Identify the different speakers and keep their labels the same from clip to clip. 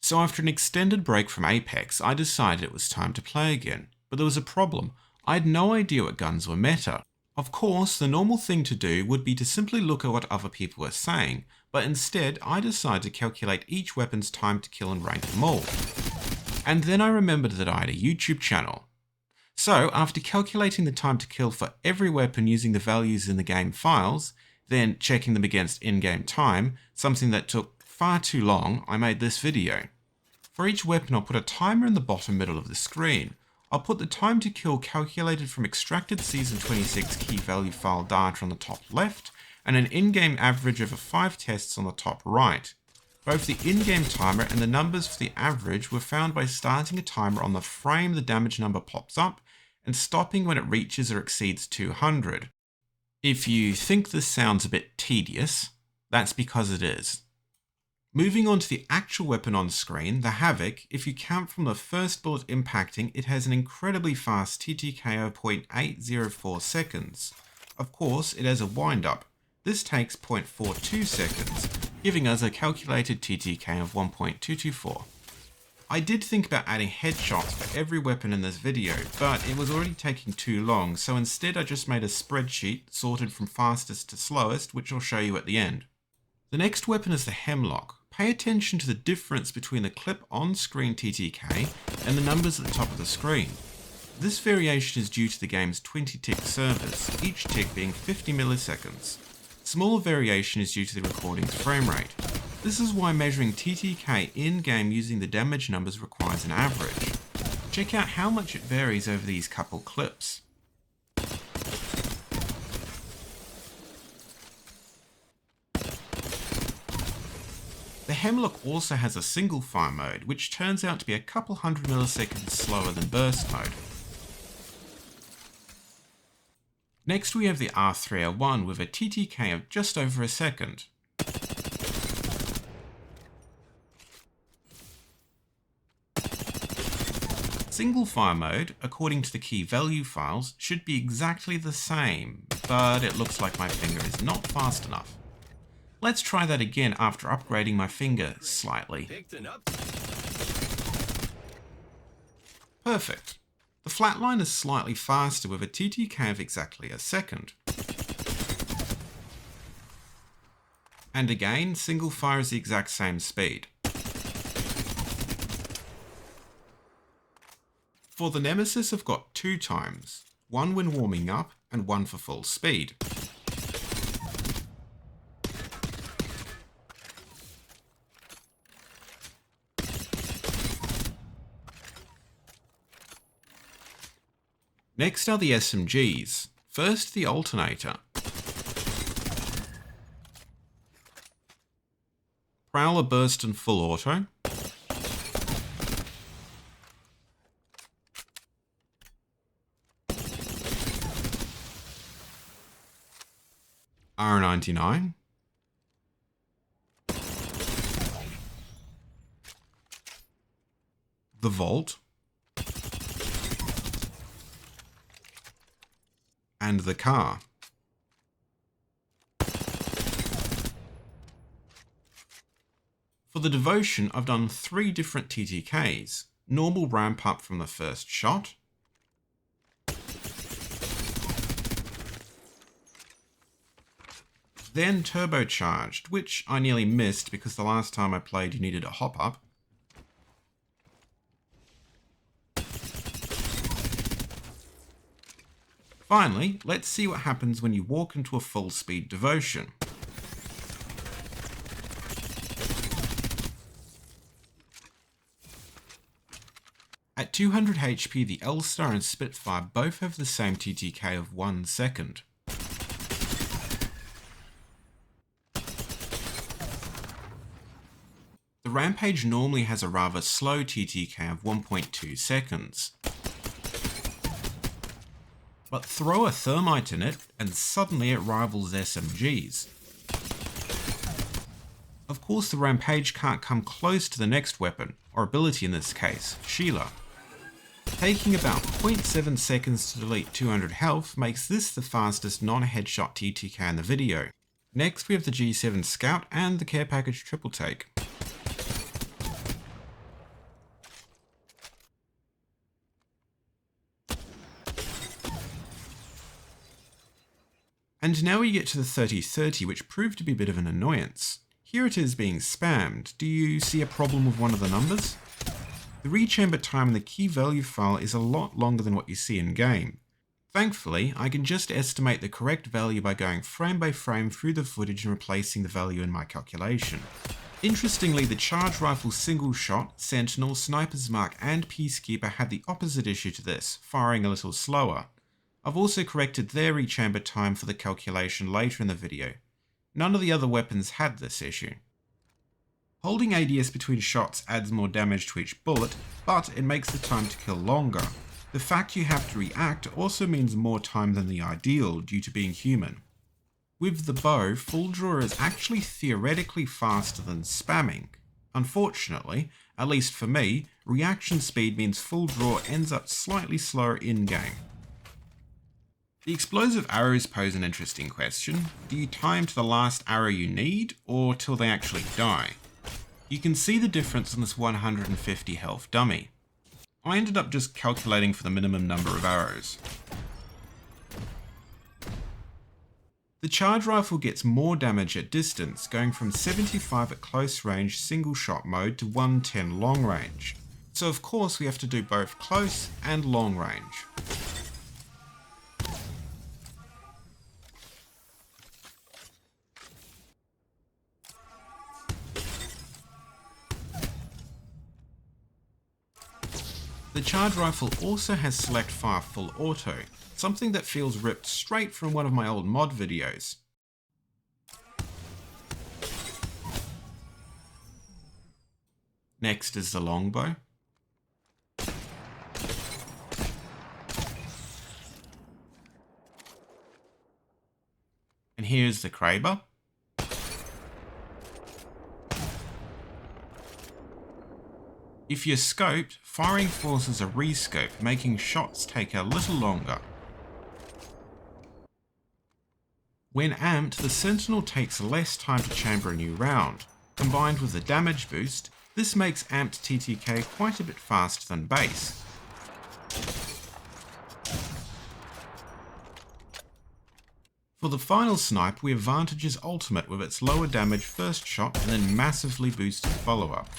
Speaker 1: So after an extended break from Apex, I decided it was time to play again. But there was a problem. I had no idea what guns were meta. Of course, the normal thing to do would be to simply look at what other people were saying, but instead I decided to calculate each weapon's time to kill and rank them all. And then I remembered that I had a YouTube channel. So after calculating the time to kill for every weapon using the values in the game files, then checking them against in-game time, something that took far too long, I made this video. For each weapon I'll put a timer in the bottom middle of the screen. I'll put the time to kill calculated from extracted Season 26 key value file data on the top left, and an in-game average over 5 tests on the top right. Both the in-game timer and the numbers for the average were found by starting a timer on the frame the damage number pops up, and stopping when it reaches or exceeds 200. If you think this sounds a bit tedious, that's because it is. Moving on to the actual weapon on screen, the Havoc, if you count from the first bullet impacting, it has an incredibly fast TTK of 0.804 seconds. Of course, it has a wind-up. This takes 0.42 seconds, giving us a calculated TTK of 1.224. I did think about adding headshots for every weapon in this video, but it was already taking too long, so instead I just made a spreadsheet sorted from fastest to slowest, which I'll show you at the end. The next weapon is the Hemlok. Pay attention to the difference between the clip on-screen TTK and the numbers at the top of the screen. This variation is due to the game's 20-tick servers, each tick being 50 milliseconds. Smaller variation is due to the recording's frame rate. This is why measuring TTK in-game using the damage numbers requires an average. Check out how much it varies over these couple clips. The Hemlok also has a single fire mode, which turns out to be a couple hundred milliseconds slower than burst mode. Next we have the R301 with a TTK of just over a second. Single fire mode, according to the key value files, should be exactly the same, but it looks like my finger is not fast enough. Let's try that again after upgrading my finger slightly. Perfect. The Flatline is slightly faster with a TTK of exactly a second. And again, single fire is the exact same speed. For the Nemesis I've got 2 times, one when warming up and one for full speed. Next are the SMGs. First, the Alternator. Prowler burst and full auto. R99. The Vault. And the car. For the Devotion, I've done 3 different TTKs. Normal ramp up from the first shot. Then turbocharged, which I nearly missed because the last time I played you needed a hop up. Finally, let's see what happens when you walk into a full speed Devotion. At 200 HP, the L-Star and Spitfire both have the same TTK of 1 second. The Rampage normally has a rather slow TTK of 1.2 seconds. But throw a thermite in it and suddenly it rivals SMGs. Of course the Rampage can't come close to the next weapon, or ability in this case, Sheila. Taking about 0.7 seconds to delete 200 health makes this the fastest non-headshot TTK in the video. Next we have the G7 Scout and the Care Package Triple Take. And now we get to the 30-30, which proved to be a bit of an annoyance. Here it is being spammed. Do you see a problem with one of the numbers? The rechamber time in the key value file is a lot longer than what you see in game. Thankfully, I can just estimate the correct value by going frame by frame through the footage and replacing the value in my calculation. Interestingly, the charge rifle single shot, Sentinel, Sniper's Mark and Peacekeeper had the opposite issue to this, firing a little slower. I've also corrected their rechamber time for the calculation later in the video. None of the other weapons had this issue. Holding ADS between shots adds more damage to each bullet, but it makes the time to kill longer. The fact you have to react also means more time than the ideal due to being human. With the bow, full draw is actually theoretically faster than spamming. Unfortunately, at least for me, reaction speed means full draw ends up slightly slower in-game. The explosive arrows pose an interesting question. Do you time to the last arrow you need, or till they actually die? You can see the difference in this 150 health dummy. I ended up just calculating for the minimum number of arrows. The charge rifle gets more damage at distance, going from 75 at close range single shot mode to 110 long range. So of course we have to do both close and long range. The charge rifle also has select fire full auto, something that feels ripped straight from one of my old mod videos. Next is the Longbow. And here's the Kraber. If you're scoped, firing forces a rescope, making shots take a little longer. When amped, the Sentinel takes less time to chamber a new round. Combined with the damage boost, this makes amped TTK quite a bit faster than base. For the final snipe, we have Vantage's ultimate with its lower damage first shot and then massively boosted follow-up.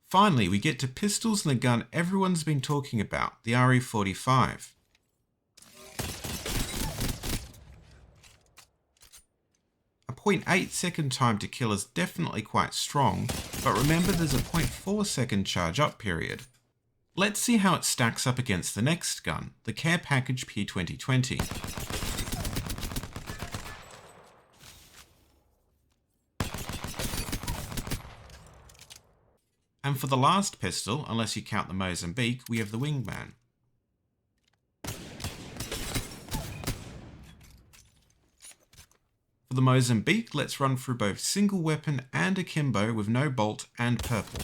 Speaker 1: Finally, we get to pistols and the gun everyone's been talking about, the RE45. A 0.8 second time to kill is definitely quite strong, but remember there's a 0.4 second charge up period. Let's see how it stacks up against the next gun, the Care Package P2020. And for the last pistol, unless you count the Mozambique, we have the Wingman. For the Mozambique, let's run through both single weapon and akimbo with no bolt and purple.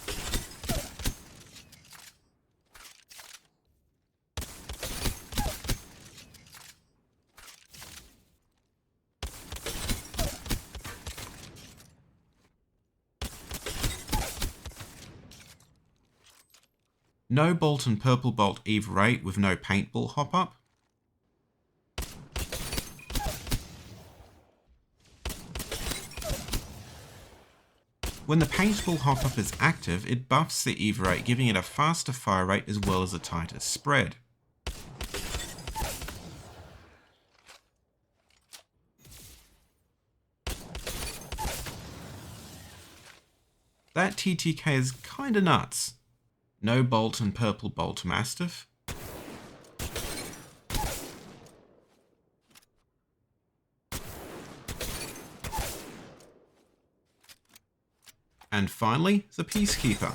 Speaker 1: No bolt and purple bolt either 8 with no paintball hop up. When the paintball hop up is active, it buffs the either 8, giving it a faster fire rate as well as a tighter spread. That TTK is kinda nuts. No bolt and purple bolt Mastiff. And finally, the Peacekeeper.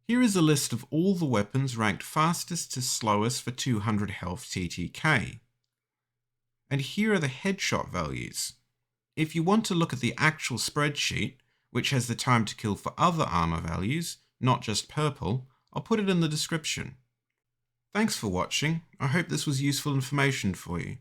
Speaker 1: Here is a list of all the weapons ranked fastest to slowest for 200 health TTK. And here are the headshot values. If you want to look at the actual spreadsheet, which has the time to kill for other armor values, not just purple, I'll put it in the description. Thanks for watching. I hope this was useful information for you.